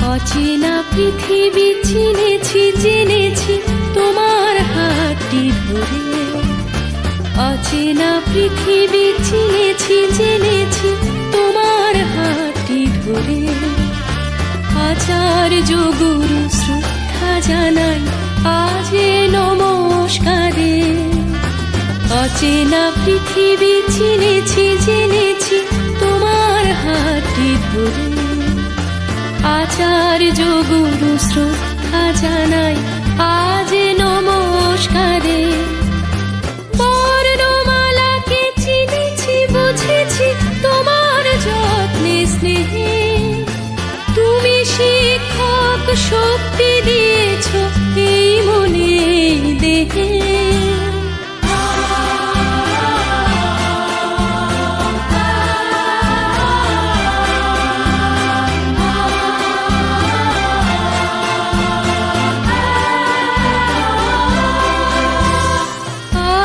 অচেনা পৃথিবী চিনেছি জেনেছি তোমার হাতটি ধরে। অচেনা পৃথিবী চিনেছি জেনেছি তোমার হাতটি ধরে। আচার্য গুরু শ্রদ্ধা জানাই আজ নমস্কারে। অচেনা পৃথিবী চিনেছি জেনেছি তোমার হাতটি ধরে। আচার্য গুরু শ্রদ্ধা জানাই আজ নমস্কারে। বর্ণমালাকে চিনেছি বুঝেছি তোমার যত্নে স্নেহে। তুমি শিক্ষক শক্তি দিয়েছ এই মনে দেহে।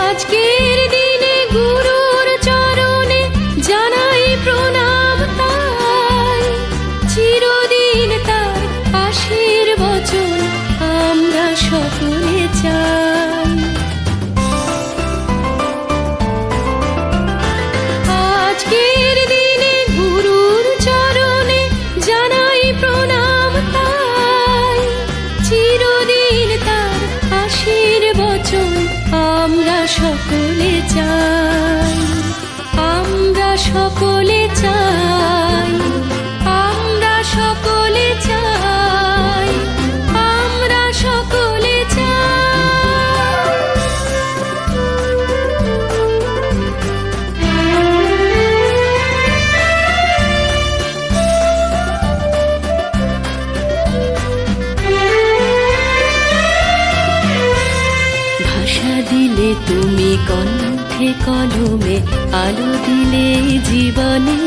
আজকের দিনে গুরুর চরণে জানাই প্রণাম তাই। চিরদিন তার আশীর্বচন আমরা সকলে চাই। আজকের দিনে গুরুর চরণে জানাই প্রণাম তাই। চিরদিন তার আশীর্বচন আমরা সকলে চাই। আমরা সকলে চাই। আমরা সকলে চাই। আমরা সকলে ভাষা দিলে তুমি কণ্ঠে কলমে আলো দিলে জীবনে।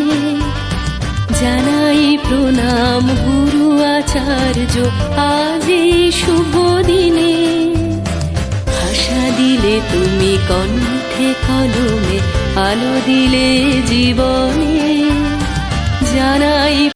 জানাই প্রণাম গুরু আচার্য আজ এই শুভ দিনে। ভাষা দিলে তুমি কণ্ঠে কলমে আলো দিলে জীবনে। জানাই